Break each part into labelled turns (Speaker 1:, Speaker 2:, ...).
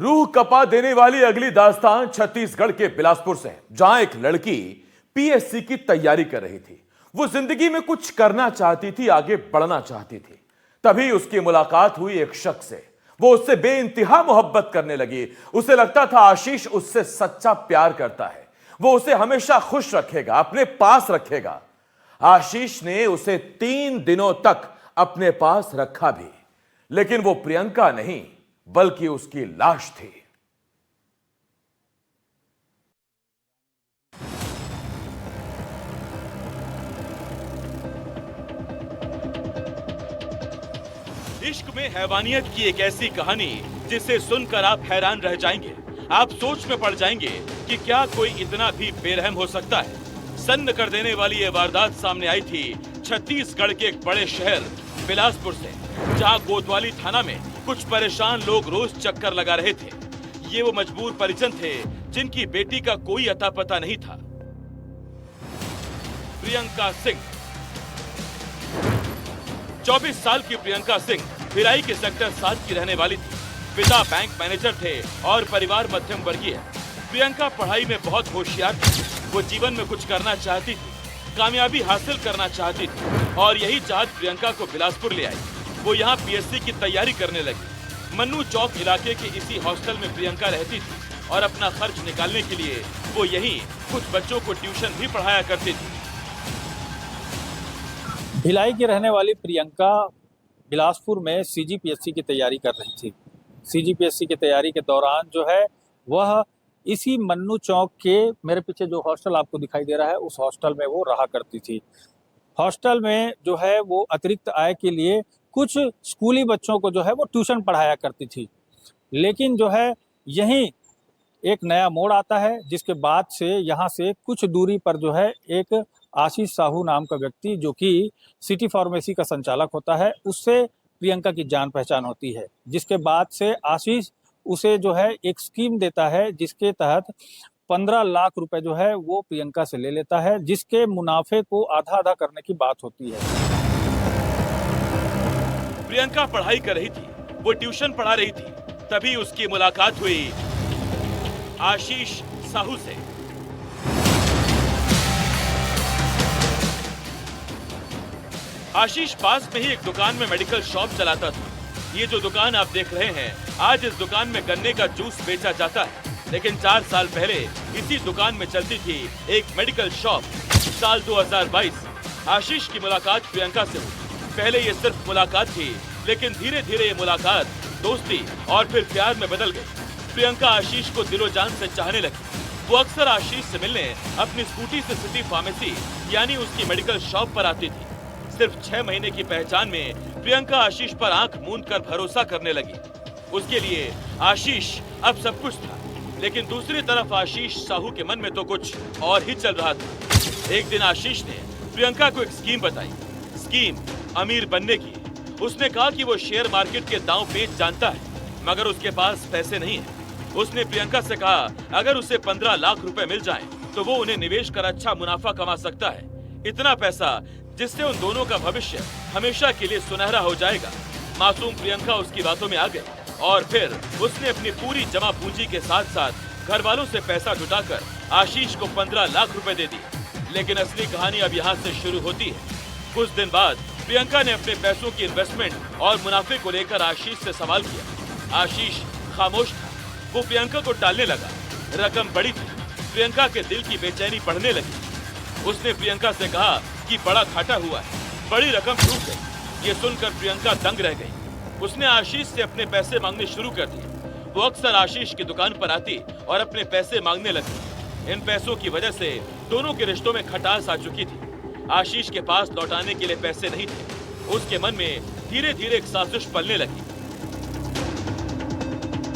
Speaker 1: रूह कपा देने वाली अगली दास्तान छत्तीसगढ़ के बिलासपुर से है, जहां एक लड़की पीएससी की तैयारी कर रही थी। वो जिंदगी में कुछ करना चाहती थी, आगे बढ़ना चाहती थी। तभी उसकी मुलाकात हुई एक शख्स से। वो उससे बेइंतहा मोहब्बत करने लगी। उसे लगता था आशीष उससे सच्चा प्यार करता है, वो उसे हमेशा खुश रखेगा, अपने पास रखेगा। आशीष ने उसे 3 दिनों तक अपने पास रखा भी, लेकिन वो प्रियंका नहीं बल्कि उसकी लाश थी।
Speaker 2: इश्क में हैवानियत की एक ऐसी कहानी जिसे सुनकर आप हैरान रह जाएंगे। आप सोच में पड़ जाएंगे कि क्या कोई इतना भी बेरहम हो सकता है। सन्न कर देने वाली ये वारदात सामने आई थी छत्तीसगढ़ के एक बड़े शहर बिलासपुर से, जहां कोतवाली थाना में कुछ परेशान लोग रोज चक्कर लगा रहे थे। ये वो मजबूर परिजन थे जिनकी बेटी का कोई अता पता नहीं था। प्रियंका सिंह, 24 साल की प्रियंका सिंह भिलाई के सेक्टर 7 की रहने वाली थी। पिता बैंक मैनेजर थे और परिवार मध्यम वर्गीय। प्रियंका पढ़ाई में बहुत होशियार थी। वो जीवन में कुछ करना चाहती थी, कामयाबी हासिल करना चाहती थी और यही चाहत प्रियंका को बिलासपुर ले आई। वो यहाँ पीएससी की तैयारी करने लगी। मन्नू चौक इलाके के इसी हॉस्टल में प्रियंका रहती थी और अपना खर्च निकालने के लिए वो यहीं कुछ बच्चों को ट्यूशन भी पढ़ाया करती थी।
Speaker 3: भिलाई की रहने वाली प्रियंका बिलासपुर में सीजीपीएससी की तैयारी कर रही थी। सीजीपीएससी की तैयारी के दौरान जो है वह इसी मन्नू चौक के मेरे पीछे जो हॉस्टल आपको दिखाई दे रहा है उस हॉस्टल में वो रहा करती थी। हॉस्टल में जो है वो अतिरिक्त आय के लिए कुछ स्कूली बच्चों को जो है वो ट्यूशन पढ़ाया करती थी। लेकिन जो है यहीं एक नया मोड़ आता है, जिसके बाद से यहाँ से कुछ दूरी पर जो है एक आशीष साहू नाम का व्यक्ति जो कि सिटी फार्मेसी का संचालक होता है, उससे प्रियंका की जान पहचान होती है। जिसके बाद से आशीष उसे जो है एक स्कीम देता है जिसके तहत 15 लाख रुपए जो है वो प्रियंका से ले लेता है, जिसके मुनाफे को आधा आधा करने की बात होती है।
Speaker 2: प्रियंका पढ़ाई कर रही थी, वो ट्यूशन पढ़ा रही थी। तभी उसकी मुलाकात हुई आशीष साहू से। आशीष पास में ही एक दुकान में मेडिकल शॉप चलाता था। ये जो दुकान आप देख रहे हैं, आज इस दुकान में गन्ने का जूस बेचा जाता है, लेकिन 4 साल पहले इसी दुकान में चलती थी एक मेडिकल शॉप। साल 2022 आशीष की मुलाकात प्रियंका से हुई। पहले ये सिर्फ मुलाकात थी, लेकिन धीरे धीरे ये मुलाकात दोस्ती और फिर प्यार में बदल गई। प्रियंका आशीष को दिलो जान से चाहने लगी। वो अक्सर आशीष से मिलने अपनी स्कूटी से सिटी फार्मेसी यानी उसकी मेडिकल शॉप पर आती थी। सिर्फ 6 महीने की पहचान में प्रियंका आशीष पर आंख मूंद कर भरोसा करने लगी। उसके लिए आशीष अब सब कुछ था, लेकिन दूसरी तरफ आशीष साहू के मन में तो कुछ और ही चल रहा था। एक दिन आशीष ने प्रियंका को एक स्कीम बताई, स्कीम अमीर बनने की। उसने कहा कि वो शेयर मार्केट के दांव पेच जानता है, मगर उसके पास पैसे नहीं है। उसने प्रियंका से कहा अगर उसे 15 लाख रुपए मिल जाएं, तो वो उन्हें निवेश कर अच्छा मुनाफा कमा सकता है। इतना पैसा जिससे उन दोनों का भविष्य हमेशा के लिए सुनहरा हो जाएगा। मासूम प्रियंका उसकी बातों में आ गई और फिर उसने अपनी पूरी जमा पूंजी के साथ साथ घर वालों से पैसा जुटाकर आशीष को 15 लाख रुपए दे दिए। लेकिन असली कहानी अब यहाँ से शुरू होती है। कुछ दिन बाद प्रियंका ने अपने पैसों की इन्वेस्टमेंट और मुनाफे को लेकर आशीष से सवाल किया। आशीष खामोश था। वो प्रियंका को टालने लगा। रकम बड़ी थी। प्रियंका के दिल की बेचैनी बढ़ने लगी। उसने प्रियंका से कहा कि बड़ा घाटा हुआ है, बड़ी रकम टूट गई। ये सुनकर प्रियंका दंग रह गई। उसने आशीष से अपने पैसे मांगने शुरू कर दिए। वो अक्सर आशीष की दुकान पर आती और अपने पैसे मांगने लगी। इन पैसों की वजह से दोनों के रिश्तों में खटास आ चुकी थी। आशीष के पास लौटाने के लिए पैसे नहीं थे। उसके मन में धीरे धीरे एक साजिश पलने लगी।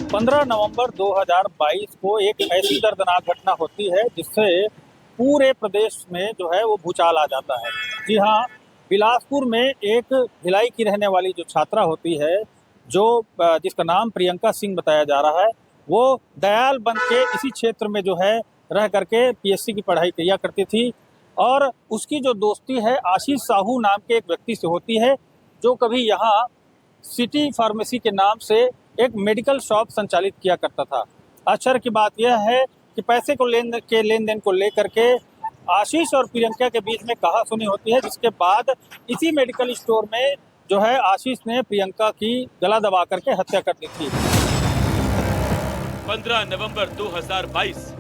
Speaker 3: 15 नवंबर 2022 को एक ऐसी दर्दनाक घटना होती है जिससे पूरे प्रदेश में जो है वो भूचाल आ जाता है। जी हाँ, बिलासपुर में एक भिलाई की रहने वाली जो छात्रा होती है, जो जिसका नाम प्रियंका सिंह बताया जा रहा है, वो दयालबंद के इसी क्षेत्र में जो है रह करके पीएससी की पढ़ाई किया करती थी और उसकी जो दोस्ती है आशीष साहू नाम के एक व्यक्ति से होती है, जो कभी यहाँ सिटी फार्मेसी के नाम से एक मेडिकल शॉप संचालित किया करता था। आश्चर्य की बात यह है कि पैसे को लेन देन को लेकर के आशीष और प्रियंका के बीच में कहासुनी होती है, जिसके बाद इसी मेडिकल स्टोर में जो है आशीष ने प्रियंका की गला दबा करके हत्या कर दी थी।
Speaker 2: 15 नवंबर 2022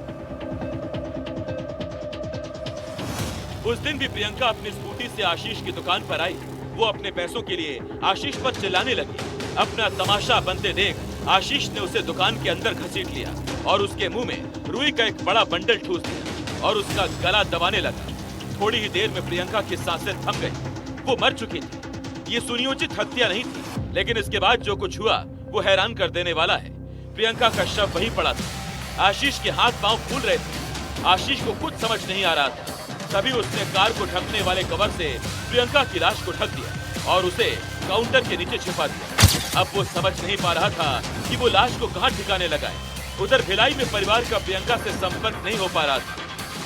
Speaker 2: उस दिन भी प्रियंका अपनी स्कूटी से आशीष की दुकान पर आई। वो अपने पैसों के लिए आशीष पर चिल्लाने लगी। अपना तमाशा बनते देख आशीष ने उसे दुकान के अंदर घसीट लिया और उसके मुंह में रुई का एक बड़ा बंडल ठूस दिया और उसका गला दबाने लगा। थोड़ी ही देर में प्रियंका की सांसें थम गई। वो मर चुकी थी। ये सुनियोजित हत्या नहीं थी, लेकिन इसके बाद जो कुछ हुआ वो हैरान कर देने वाला है। प्रियंका का शव वहीं पड़ा था। आशीष के हाथ पांव फूल रहे थे। आशीष को कुछ समझ नहीं आ रहा था। तभी उसने कार को ढकने वाले कवर से प्रियंका की लाश को ढक दिया और उसे काउंटर के नीचे छिपा दिया। अब वो समझ नहीं पा रहा था कि वो लाश को कहां ठिकाने लगाए। उधर भिलाई में परिवार का प्रियंका से संपर्क नहीं हो पा रहा था।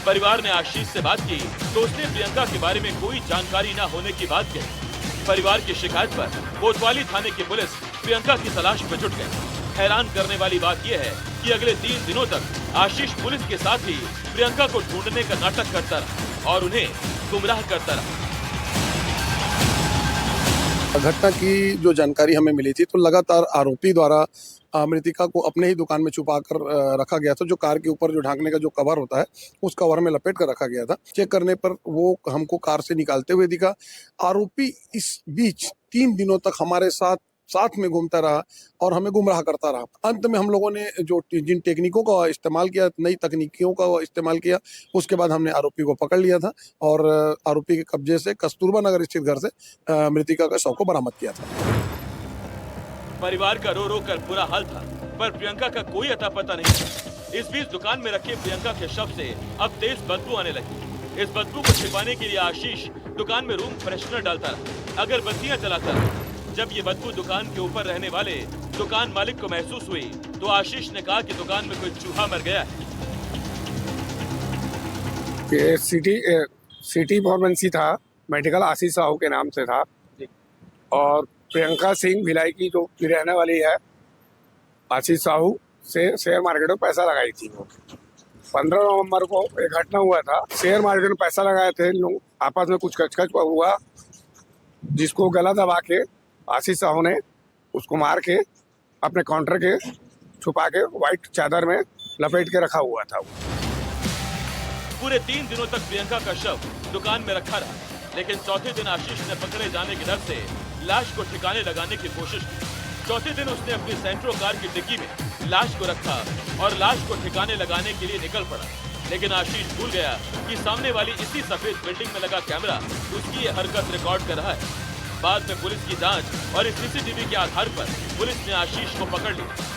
Speaker 2: परिवार ने आशीष से बात की तो उसने प्रियंका के बारे में कोई जानकारी न होने की बात कही। परिवार की शिकायत पर कोतवाली थाने की पुलिस प्रियंका की तलाश में जुट गई। हैरान करने वाली बात यह है कि अगले 3 दिनों तक आशीष पुलिस के साथ ही प्रियंका को ढूंढने का नाटक करता रहा और उन्हें गुमराह करता रहा।
Speaker 4: घटना की जो जानकारी हमें मिली थी तो लगातार आरोपी द्वारा मृतिका को अपने ही दुकान में छुपा कर रखा गया था। जो कार के ऊपर जो ढांकने का जो कवर होता है उस कवर में लपेट कर रखा गया था। चेक करने पर वो हमको कार से निकालते हुए दिखा। आरोपी इस बीच 3 दिनों तक हमारे साथ में घूमता रहा और हमें गुमराह करता रहा। अंत में हम लोगों ने जो जिन टेक्निकों का इस्तेमाल किया, नई तकनीकियों का इस्तेमाल किया, उसके बाद हमने आरोपी को पकड़ लिया था और आरोपी के कब्जे से कस्तूरबा नगर स्थित घर से मृतिका का शव को बरामद किया था।
Speaker 2: परिवार का रो रो कर बुरा हाल था, पर प्रियंका का कोई अता पता नहीं था। इस बीच दुकान में रखे प्रियंका के शव से अब तेज बदबू आने लगी। इस बदबू को छिपाने के लिए आशीष दुकान में रूम फ्रेशनर डालता रहा, अगरबत्तियां जलाता रहा। जब ये बदबू दुकान के ऊपर रहने वाले दुकान मालिक को महसूस हुई तो आशीष ने कहा कि दुकान में कोई चूहा मर गया है।
Speaker 5: ये सिटी फार्मेसी था, मेडिकल आशीष साहू के नाम से था और प्रियंका सिंह भिलाई की जो रहने वाली है आशीष साहू से शेयर मार्केट में पैसा लगाई थी। 15 नवंबर को एक घटना हुआ था। शेयर मार्केट में पैसा लगाए थे लोग, आपस में कुछ कचकच हुआ जिसको गला दबा के आशीष साहू ने उसको मार के अपने काउंटर के छुपा के व्हाइट चादर में लपेट के रखा हुआ था।
Speaker 2: पूरे 3 दिनों तक प्रियंका का शव दुकान में रखा रहा, लेकिन चौथे दिन आशीष ने पकड़े जाने के डर से लाश को ठिकाने लगाने की कोशिश की। चौथे दिन उसने अपनी सेंट्रो कार की डिक्की में लाश को रखा और लाश को ठिकाने लगाने के लिए निकल पड़ा। लेकिन आशीष भूल गया कि सामने वाली इसी सफेद बिल्डिंग में लगा कैमरा उसकी ये हरकत रिकॉर्ड कर रहा है। बाद में पुलिस की जांच और इस सीसीटीवी के आधार पर पुलिस ने आशीष को पकड़ लिया।